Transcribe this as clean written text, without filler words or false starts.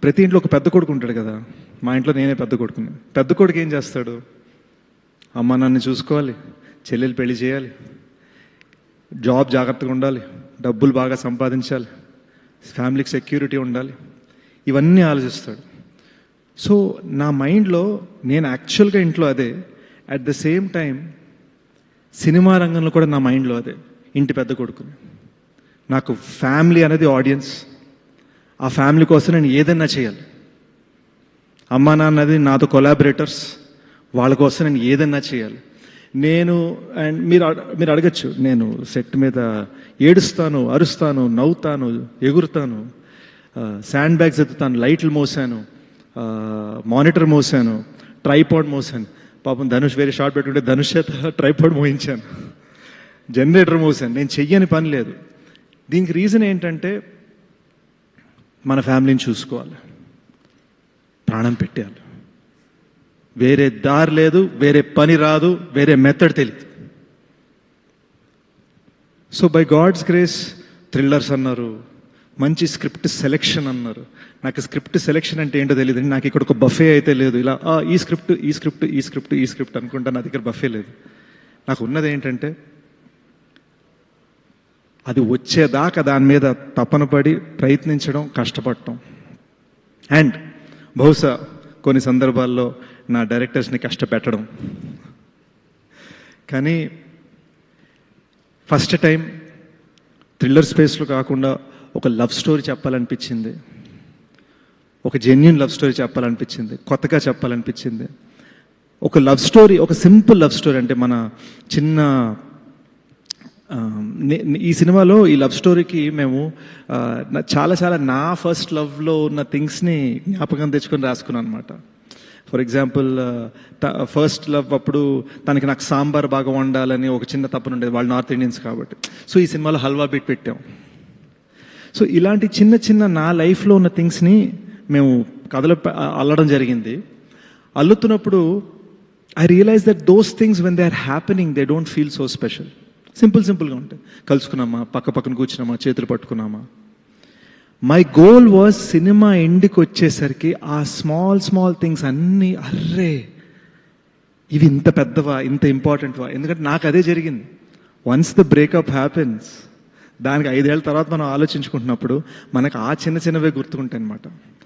ప్రతి ఇంట్లో ఒక పెద్ద కొడుకు ఉంటాడు కదా. మా ఇంట్లో నేనే పెద్ద కొడుకుని. పెద్ద కొడుకు ఏం చేస్తాడు? అమ్మ నన్ను చూసుకోవాలి, చెల్లెలు పెళ్లి చేయాలి, జాబ్ జాగ్రత్తగా ఉండాలి, డబ్బులు బాగా సంపాదించాలి, ఫ్యామిలీకి సెక్యూరిటీ ఉండాలి, ఇవన్నీ ఆలోచిస్తాడు. సో నా మైండ్లో నేను యాక్చువల్గా ఇంట్లో అదే, at the same time cinema రంగంలో కూడా నా మైండ్లో అదే, ఇంటి పెద్ద కొడుకుని. నాకు ఫ్యామిలీ అనేది ఆడియన్స్. ఆ ఫ్యామిలీ కోసం నేను ఏదైనా చేయాలి. అమ్మా నాన్నది నాతో కొలాబరేటర్స్, వాళ్ళ కోసం నేను ఏదైనా చేయాలి. నేను అండ్ మీరు అడగచ్చు, నేను సెట్ మీద ఏడుస్తాను, అరుస్తాను, నవ్వుతాను, ఎగురుతాను, శాండ్ బ్యాగ్స్ ఎత్తుతాను, లైట్లు మోసాను, మానిటర్ మోసాను, ట్రైపాడ్ మోసాను. పాపం ధనుష్ వేరే షార్ట్ పెట్టుకుంటే ధనుష్ చేత ట్రైపాడ్ మోయించాను, జనరేటర్ మోసాను. నేను చెయ్యని పని లేదు. దీనికి రీజన్ ఏంటంటే మన ఫ్యామిలీని చూసుకోవాలి, ప్రాణం పెట్టేయాలి. వేరే దారి లేదు, వేరే పని రాదు, వేరే మెథడ్ తెలియదు. So by God's grace thrillers అన్నారు, మంచి స్క్రిప్ట్ సెలెక్షన్ అన్నారు. నాకు స్క్రిప్ట్ సెలెక్షన్ అంటే ఏంటో తెలియదు. నాకు ఇక్కడ ఒక బఫే అయితే లేదు, ఇలా ఈ స్క్రిప్ట్ ఈ స్క్రిప్ట్ ఈ స్క్రిప్ట్ ఈ స్క్రిప్ట్ అనుకుంటా. నా దగ్గర బఫే లేదు. నాకు ఉన్నది ఏంటంటే అది వచ్చేదాకా దాని మీద తపన పడి ప్రయత్నించడం, కష్టపడటం. అండ్ బహుశా కొన్ని సందర్భాల్లో నా డైరెక్టర్స్ని కష్టపెట్టడం. కానీ ఫస్ట్ టైం థ్రిల్లర్ స్పేస్లో కాకుండా ఒక లవ్ స్టోరీ చెప్పాలనిపించింది, ఒక జెన్యూన్ లవ్ స్టోరీ చెప్పాలనిపించింది, కొత్తగా చెప్పాలనిపించింది. ఒక లవ్ స్టోరీ, ఒక సింపుల్ లవ్ స్టోరీ. అంటే మన చిన్న ఈ సినిమాలో ఈ లవ్ స్టోరీకి మేము చాలా చాలా నా ఫస్ట్ లవ్లో ఉన్న థింగ్స్ని జ్ఞాపకం తెచ్చుకొని రాసుకున్నాను అనమాట. ఫర్ ఎగ్జాంపుల్ ఫస్ట్ లవ్ అప్పుడు తనకి నాకు సాంబార్ బాగా వండాలని ఒక చిన్న తప్పన ఉండేది, వాళ్ళు నార్త్ ఇండియన్స్ కాబట్టి. సో ఈ సినిమాలో హల్వా బీట్ పెట్టాం. సో ఇలాంటి చిన్న చిన్న నా లైఫ్లో ఉన్న థింగ్స్ని మేము కథలో అల్లడం జరిగింది. అల్లుతున్నప్పుడు I realise that those things when they are happening they don't feel so special. సింపుల్గా ఉంటాయి. కలుసుకున్నామా, పక్కన కూర్చున్నామా, చేతులు పట్టుకున్నామా. మై గోల్ వాజ్ సినిమా ఎండ్కి వచ్చేసరికి ఆ స్మాల్ థింగ్స్ అన్నీ, అర్రే ఇవి ఇంత పెద్దవా, ఇంత ఇంపార్టెంట్వా. ఎందుకంటే నాకు అదే జరిగింది. వన్స్ ద బ్రేకప్ హ్యాపెన్స్, దానికి 5 ఏళ్ళ తర్వాత మనం ఆలోచించుకుంటున్నప్పుడు మనకు ఆ చిన్నవే గుర్తుకుంటాయి అనమాట.